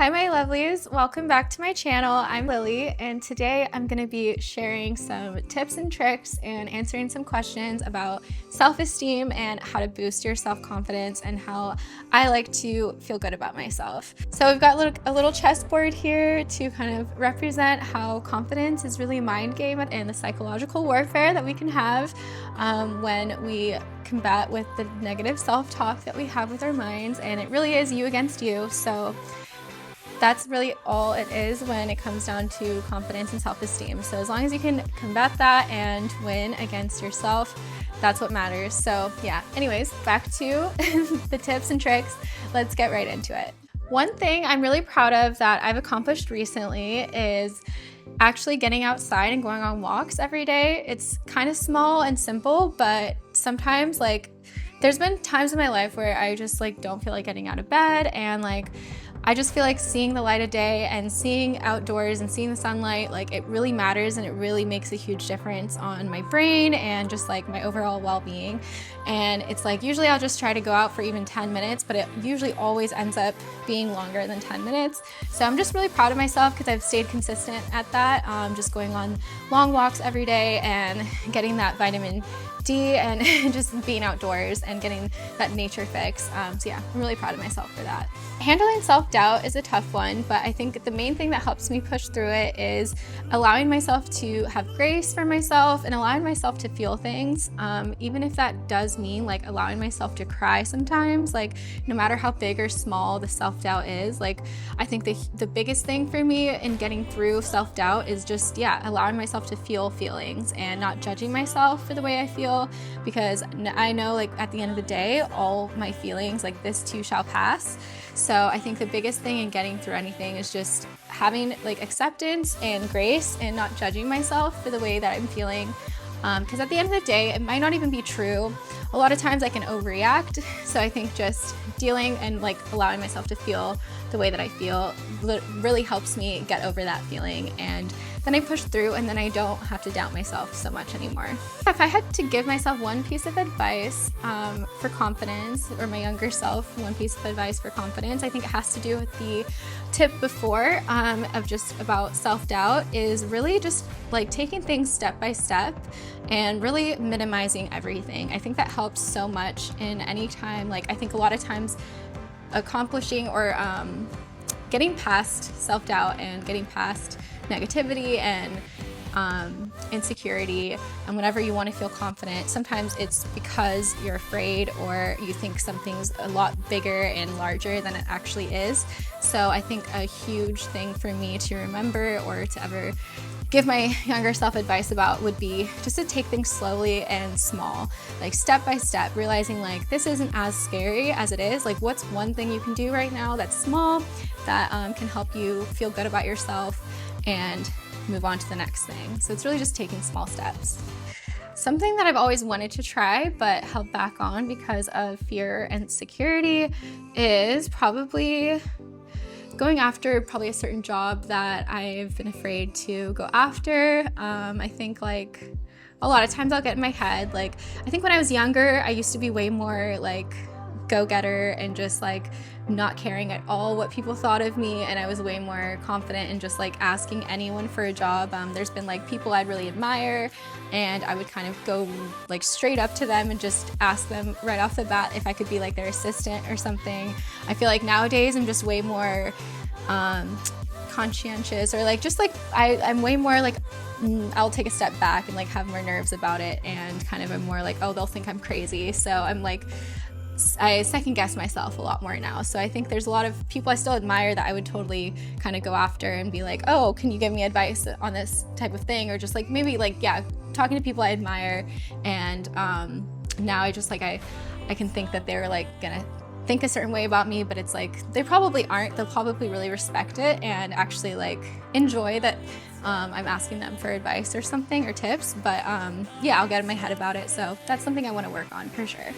Hi my lovelies, welcome back to my channel. I'm Lily and today I'm going to be sharing some tips and tricks and answering some questions about self-esteem and how to boost your self-confidence and how I like to feel good about myself. So we've got a little chessboard here to kind of represent how confidence is really a mind game and the psychological warfare that we can have when we combat with the negative self-talk that we have with our minds, and it really is you against you. So that's really all it is when it comes down to confidence and self-esteem. So as long as you can combat that and win against yourself, that's what matters. So yeah, anyways, back to the tips and tricks. Let's get right into it. One thing I'm really proud of that I've accomplished recently is actually getting outside and going on walks every day. It's kind of small and simple, but sometimes there's been times in my life where I just don't feel like getting out of bed, and I just feel like seeing the light of day and seeing outdoors and seeing the sunlight, it really matters, and it really makes a huge difference on my brain and just my overall well-being. And it's usually I'll just try to go out for even 10 minutes, but it usually always ends up being longer than 10 minutes. So I'm just really proud of myself because I've stayed consistent at that, just going on long walks every day and getting that vitamin D and just being outdoors and getting that nature fix. So yeah, I'm really proud of myself for that. Handling self-doubt is a tough one, but I think the main thing that helps me push through it is allowing myself to have grace for myself and allowing myself to feel things, even if that does mean allowing myself to cry sometimes. No matter how big or small the self-doubt is, I think the biggest thing for me in getting through self-doubt is just allowing myself to feel feelings and not judging myself for the way I feel, because I know at the end of the day all my feelings, this too shall pass. So I think the biggest thing in getting through anything is just having acceptance and grace and not judging myself for the way that I'm feeling. Because at the end of the day, it might not even be true. A lot of times I can overreact. So I think just dealing and allowing myself to feel the way that I feel really helps me get over that feeling. And then I push through, and then I don't have to doubt myself so much anymore. If I had to give myself one piece of advice for confidence, or my younger self one piece of advice for confidence, I think it has to do with the tip before of just about self-doubt, is really just taking things step by step and really minimizing everything. I think that helps so much in any time. I think a lot of times accomplishing or getting past self-doubt and getting past negativity and insecurity, and whenever you want to feel confident, sometimes it's because you're afraid or you think something's a lot bigger and larger than it actually is. So I think a huge thing for me to remember or to ever give my younger self advice about would be just to take things slowly and small, step by step, realizing this isn't as scary as it is. What's one thing you can do right now that's small that can help you feel good about yourself and move on to the next thing. So it's really just taking small steps. Something that I've always wanted to try but held back on because of fear and insecurity is probably going after a certain job that I've been afraid to go after. I think a lot of times I'll get in my head, I think when I was younger, I used to be way more go-getter and just not caring at all what people thought of me, and I was way more confident in just asking anyone for a job. There's been people I'd really admire, and I would kind of go straight up to them and just ask them right off the bat if I could be their assistant or something. I feel nowadays I'm just way more conscientious, or I'm way more I'll take a step back and have more nerves about it, and kind of I'm more oh, they'll think I'm crazy. So I'm I second guess myself a lot more now. So I think there's a lot of people I still admire that I would totally kind of go after and be oh, can you give me advice on this type of thing? Or just maybe talking to people I admire. And now I just I can think that they're gonna think a certain way about me, but it's they probably aren't. They'll probably really respect it and actually enjoy that I'm asking them for advice or something, or tips. But yeah, I'll get in my head about it. So that's something I want to work on for sure.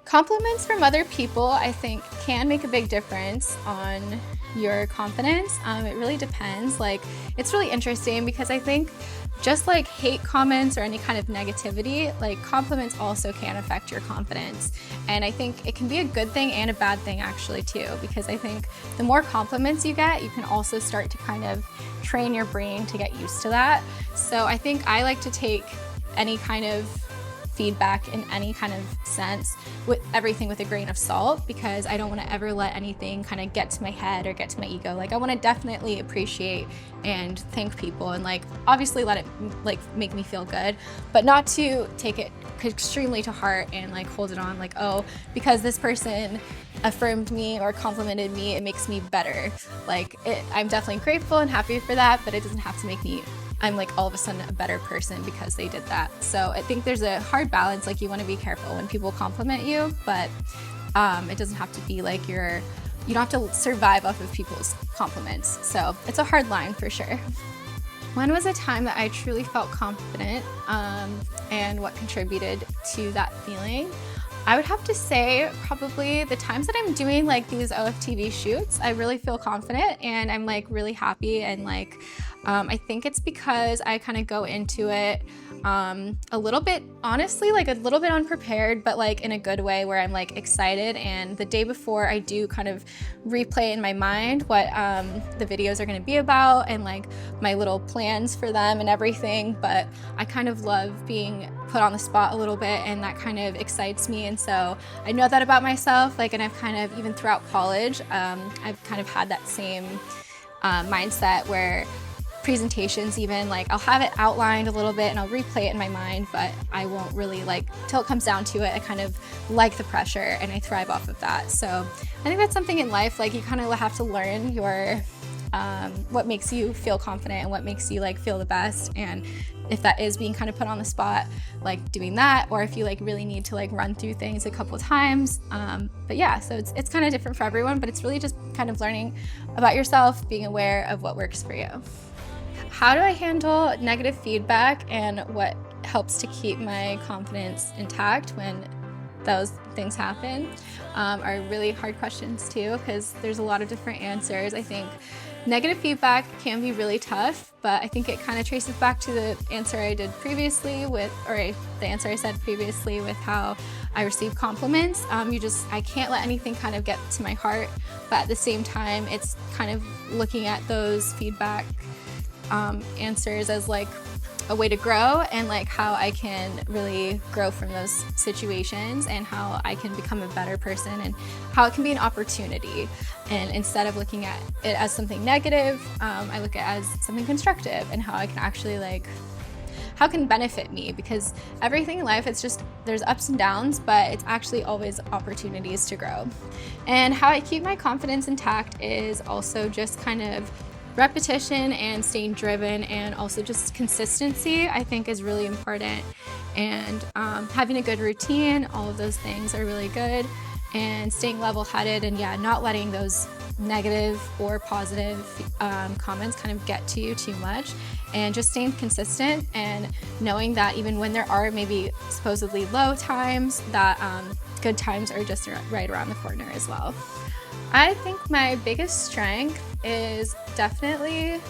Compliments from other people, I think, can make a big difference on your confidence. It really depends. Like, it's really interesting because I think just like hate comments or any kind of negativity, like compliments also can affect your confidence. And I think it can be a good thing and a bad thing actually too, because I think the more compliments you get, you can also start to kind of train your brain to get used to that. So I think I like to take any kind of feedback in any kind of sense with everything with a grain of salt, because I don't want to ever let anything kind of get to my head or get to my ego. Like, I want to definitely appreciate and thank people and like obviously let it like make me feel good, but not to take it extremely to heart and like hold it on like, oh, because this person affirmed me or complimented me, it makes me better. Like, I'm definitely grateful and happy for that, but it doesn't have to make me I'm like all of a sudden a better person because they did that. So I think there's a hard balance. Like, you want to be careful when people compliment you, but it doesn't have to be like you don't have to survive off of people's compliments. So it's a hard line for sure. When was a time that I truly felt confident, and what contributed to that feeling? I would have to say probably the times that I'm doing like these OFTV shoots, I really feel confident and I'm like really happy, and like I think it's because I kind of go into it a little bit, honestly, like a little bit unprepared, but like in a good way where I'm like excited, and the day before I do kind of replay in my mind what the videos are going to be about and like my little plans for them and everything. But I kind of love being put on the spot a little bit, and that kind of excites me. And so I know that about myself, like, and I've kind of, even throughout college, I've kind of had that same mindset where presentations, even like I'll have it outlined a little bit and I'll replay it in my mind, but I won't really like, till it comes down to it, I kind of like the pressure and I thrive off of that. So I think that's something in life, like you kind of have to learn your what makes you feel confident and what makes you like feel the best. And if that is being kind of put on the spot, like doing that, or if you like really need to like run through things a couple of times. But yeah, so it's kind of different for everyone, but it's really just kind of learning about yourself, being aware of what works for you. How do I handle negative feedback, and what helps to keep my confidence intact when those things happen? Are really hard questions too, because there's a lot of different answers. I think negative feedback can be really tough, but I think it kind of traces back to the answer I did previously with, or the answer I said previously with how I receive compliments. I can't let anything kind of get to my heart, but at the same time, it's kind of looking at those feedback answers as like a way to grow, and like how I can really grow from those situations, and how I can become a better person, and how it can be an opportunity. And instead of looking at it as something negative, I look at it as something constructive, and how I can actually like, how it can benefit me, because everything in life, it's just, there's ups and downs, but it's actually always opportunities to grow. And how I keep my confidence intact is also just kind of repetition and staying driven, and also just consistency, I think, is really important. And having a good routine, all of those things are really good. And staying level-headed, and yeah, not letting those negative or positive comments kind of get to you too much, and just staying consistent, and knowing that even when there are maybe supposedly low times, that good times are just right around the corner as well. I think my biggest strength is definitely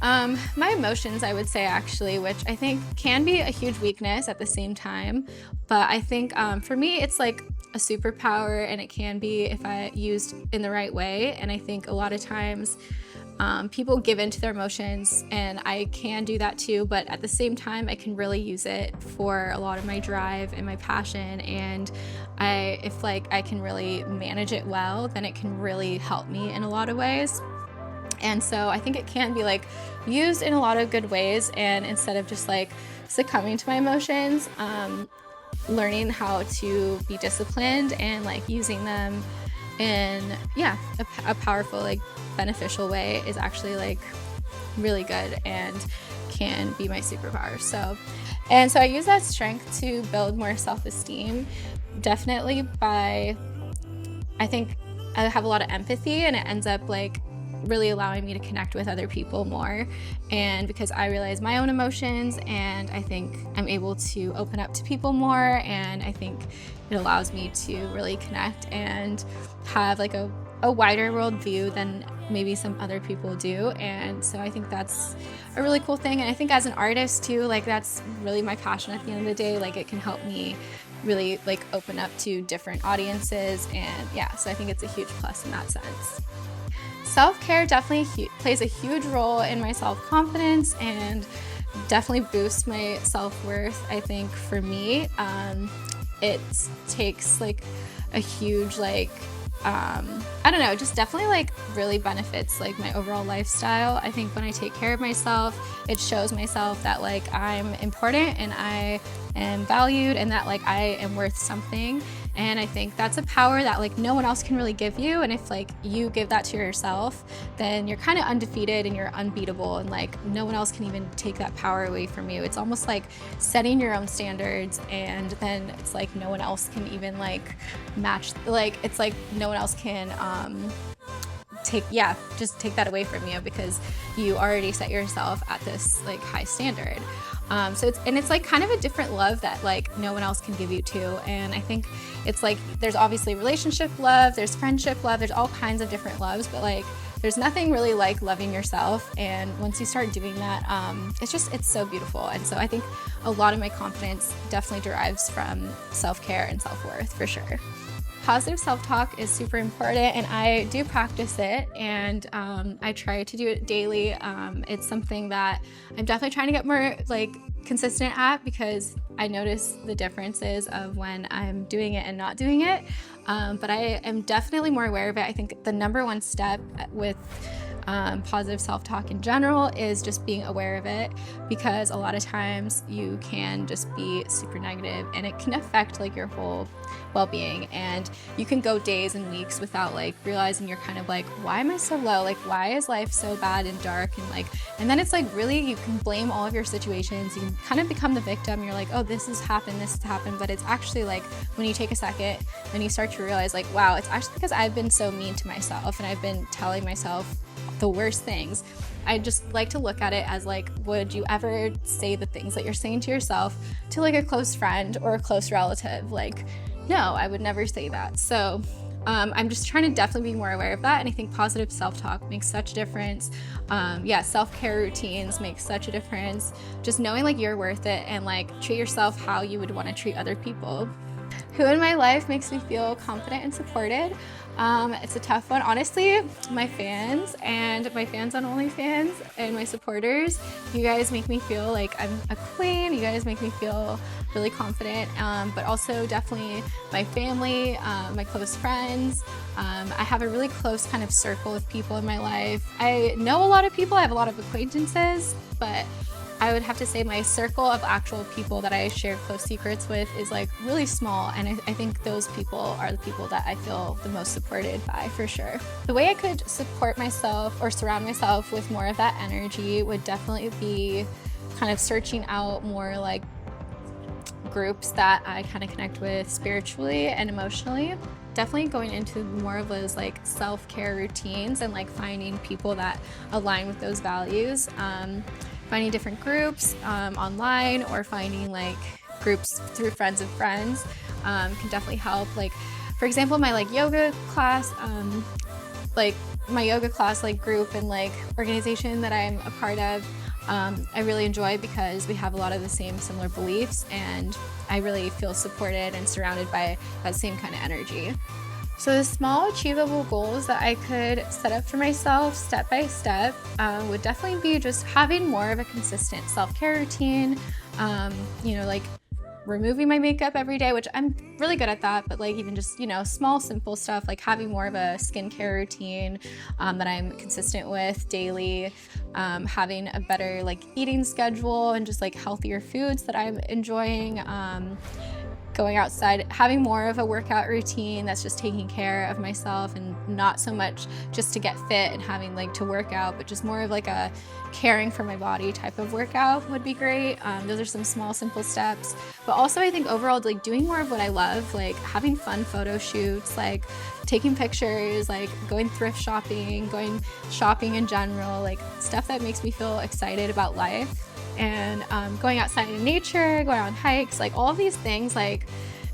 my emotions, I would say, actually, which I think can be a huge weakness at the same time. But I think for me, it's like a superpower, and it can be if I used in the right way. And I think a lot of times people give into their emotions, and I can do that too, but at the same time, I can really use it for a lot of my drive and my passion. And if I can really manage it well, then it can really help me in a lot of ways. And so I think it can be like used in a lot of good ways, and instead of just like succumbing to my emotions, learning how to be disciplined and like using them in a powerful, like beneficial way is actually like really good and can be my superpower. So I use that strength to build more self-esteem, definitely by, I think I have a lot of empathy, and it ends up like really allowing me to connect with other people more. And because I realize my own emotions, and I think I'm able to open up to people more, and I think it allows me to really connect and have like a wider worldview than maybe some other people do. And so I think that's a really cool thing. And I think as an artist too, like that's really my passion at the end of the day. Like it can help me really like open up to different audiences. And yeah, so I think it's a huge plus in that sense. Self-care definitely plays a huge role in my self-confidence and definitely boosts my self-worth. I think for me, it takes like a huge I don't know, it just definitely like really benefits like my overall lifestyle. I think when I take care of myself, it shows myself that like I'm important and I am valued and that like I am worth something. And I think that's a power that like no one else can really give you. And if like you give that to yourself, then you're kind of undefeated and you're unbeatable, and like no one else can even take that power away from you. It's almost like setting your own standards, and then it's like no one else can even like match, like it's like no one else can just take that away from you because you already set yourself at this like high standard. So it's like kind of a different love that like no one else can give you too. And I think it's like there's obviously relationship love, there's friendship love, there's all kinds of different loves, but like there's nothing really like loving yourself. And once you start doing that, it's so beautiful. And so I think a lot of my confidence definitely derives from self-care and self-worth for sure. Positive self-talk is super important, and I do practice it, and I try to do it daily. It's something that I'm definitely trying to get more like consistent at, because I notice the differences of when I'm doing it and not doing it. But I am definitely more aware of it. I think the number one step with positive self-talk in general is just being aware of it, because a lot of times you can just be super negative and it can affect like your whole well-being, and you can go days and weeks without like realizing you're kind of like, why am I so low? Like, why is life so bad and dark? And then it's like really you can blame all of your situations. You can kind of become the victim. You're like, oh, this has happened, but it's actually like when you take a second and you start to realize like, wow, it's actually because I've been so mean to myself and I've been telling myself the worst things. I just like to look at it as like, would you ever say the things that you're saying to yourself to like a close friend or a close relative? Like, no, I would never say that. So I'm just trying to definitely be more aware of that. And I think positive self-talk makes such a difference. Self-care routines make such a difference. Just knowing like you're worth it and like treat yourself how you would want to treat other people. Who in my life makes me feel confident and supported? It's a tough one. Honestly, my fans on OnlyFans and my supporters, you guys make me feel like I'm a queen. You guys make me feel really confident, but also definitely my family, my close friends. I have a really close kind of circle of people in my life. I know a lot of people, I have a lot of acquaintances, but I would have to say my circle of actual people that I share close secrets with is like really small, and I think those people are the people that I feel the most supported by for sure. The way I could support myself or surround myself with more of that energy would definitely be kind of searching out more like groups that I kind of connect with spiritually and emotionally. Definitely going into more of those like self-care routines and like finding people that align with those values. Finding different groups online, or finding like groups through friends of friends can definitely help. Like for example, my like yoga class, group and like organization that I'm a part of, I really enjoy because we have a lot of the similar beliefs, and I really feel supported and surrounded by that same kind of energy. So the small achievable goals that I could set up for myself step by step would definitely be just having more of a consistent self-care routine, like removing my makeup every day, which I'm really good at that, but like even just, small, simple stuff, like having more of a skincare routine that I'm consistent with daily, having a better like eating schedule and just like healthier foods that I'm enjoying, going outside, having more of a workout routine that's just taking care of myself and not so much just to get fit and having like to work out, but just more of like a caring for my body type of workout would be great. Those are some small, simple steps. But also I think overall, like doing more of what I love, like having fun photo shoots, like taking pictures, like going thrift shopping, going shopping in general, like stuff that makes me feel excited about life. And going outside in nature, going on hikes, like all of these things, like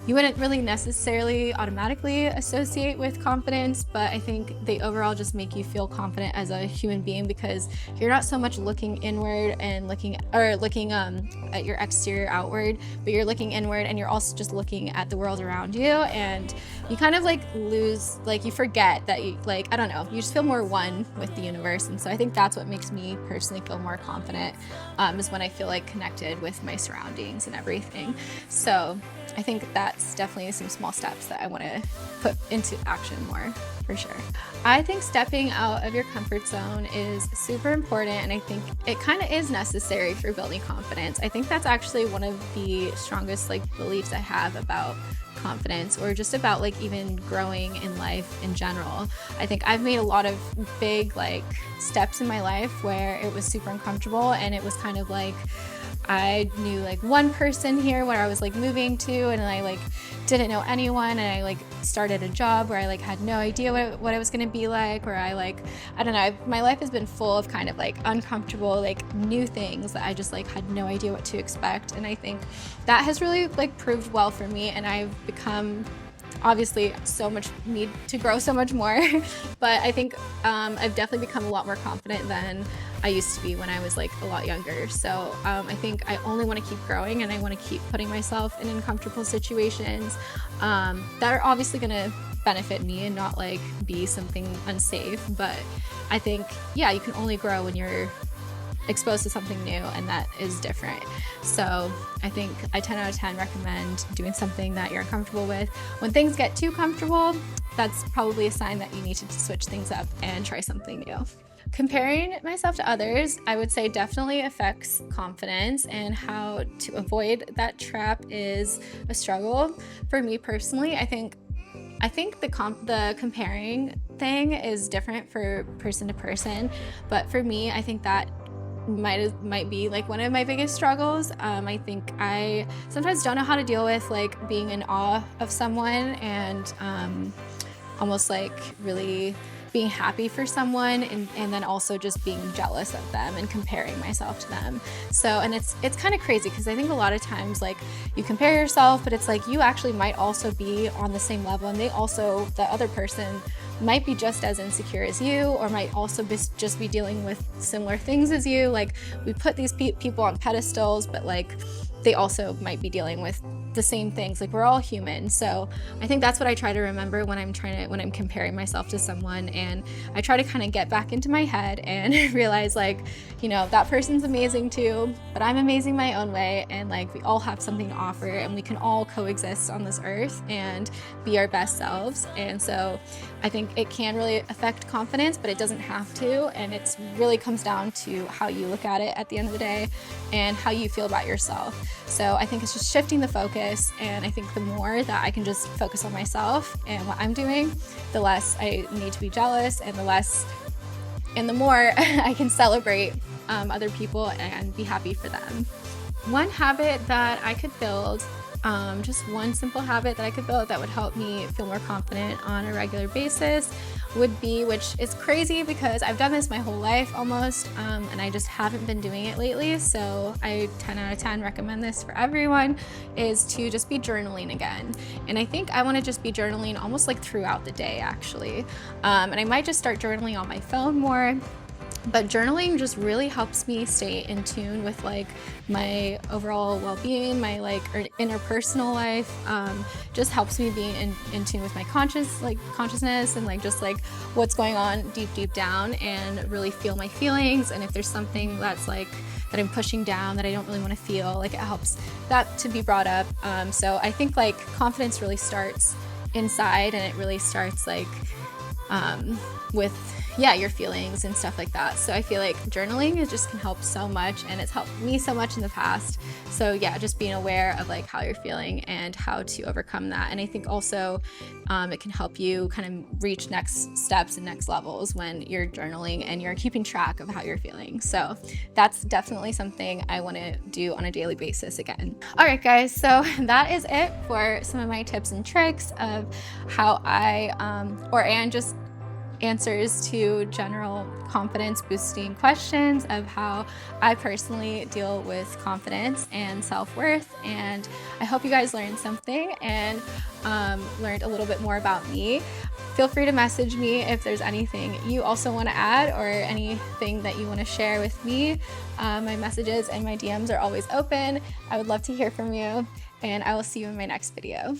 you wouldn't really necessarily automatically associate with confidence, but I think they overall just make you feel confident as a human being because you're not so much looking inward and looking at your exterior outward, but you're looking inward and you're also just looking at the world around you, and you kind of like lose, like you forget that you, like, I don't know, you just feel more one with the universe. And so I think that's what makes me personally feel more confident, is when I feel like connected with my surroundings and everything. So I think that's definitely some small steps that I want to put into action more, for sure. I think stepping out of your comfort zone is super important, and I think it kind of is necessary for building confidence. I think that's actually one of the strongest like beliefs I have about confidence, or just about like even growing in life in general. I think I've made a lot of big like steps in my life where it was super uncomfortable, and it was kind of like I knew like one person here where I was like moving to, and I like didn't know anyone, and I like started a job where I like had no idea what it was going to be like, where I like, I don't know, my life has been full of kind of like uncomfortable like new things that I just like had no idea what to expect. And I think that has really like proved well for me, and I've become obviously so much need to grow so much more, but I think I've definitely become a lot more confident than I used to be when I was like a lot younger. So I think I only want to keep growing, and I want to keep putting myself in uncomfortable situations that are obviously going to benefit me and not like be something unsafe. But I think, yeah, you can only grow when you're exposed to something new, and that is different. So I think I 10 out of 10 recommend doing something that you're uncomfortable with. When things get too comfortable, that's probably a sign that you need to switch things up and try something new. Comparing myself to others, I would say definitely affects confidence, and how to avoid that trap is a struggle for me personally. I think the comparing thing is different for person to person, but for me, I think that might be like one of my biggest struggles. I think I sometimes don't know how to deal with like being in awe of someone, and almost like really being happy for someone, and then also just being jealous of them and comparing myself to them. So, and it's kind of crazy because I think a lot of times like you compare yourself, but it's like you actually might also be on the same level, and the other person might be just as insecure as you, or might also just be dealing with similar things as you. Like we put these people on pedestals, but like they also might be dealing with the same things. Like we're all human. So I think that's what I try to remember when I'm comparing myself to someone, and I try to kind of get back into my head and realize like, you know, that person's amazing too, but I'm amazing my own way, and like we all have something to offer, and we can all coexist on this earth and be our best selves. And so I think it can really affect confidence, but it doesn't have to, and it really comes down to how you look at it at the end of the day and how you feel about yourself. So I think it's just shifting the focus, and I think the more that I can just focus on myself and what I'm doing, the less I need to be jealous, and the more I can celebrate other people and be happy for them. One habit that I could build, just one simple habit that I could build that would help me feel more confident on a regular basis would be, which is crazy because I've done this my whole life almost, and I just haven't been doing it lately. So I 10 out of 10 recommend this for everyone, is to just be journaling again. And I think I want to just be journaling almost like throughout the day actually. And I might just start journaling on my phone more. But journaling just really helps me stay in tune with like my overall well-being, my like interpersonal life. Just helps me be in tune with my consciousness, and like just like what's going on deep down, and really feel my feelings. And if there's something that's like that I'm pushing down that I don't really want to feel, like it helps that to be brought up. So I think like confidence really starts inside, and it really starts like with yeah, your feelings and stuff like that. So I feel like journaling is just can help so much, and it's helped me so much in the past. So yeah, just being aware of like how you're feeling and how to overcome that. And I think also it can help you kind of reach next steps and next levels when you're journaling and you're keeping track of how you're feeling. So that's definitely something I want to do on a daily basis again. All right, guys, so that is it for some of my tips and tricks of how and just answers to general confidence boosting questions of how I personally deal with confidence and self-worth. And I hope you guys learned something and learned a little bit more about me. Feel free to message me if there's anything you also want to add or anything that you want to share with me. My messages and my DMs are always open. I would love to hear from you, and I will see you in my next video.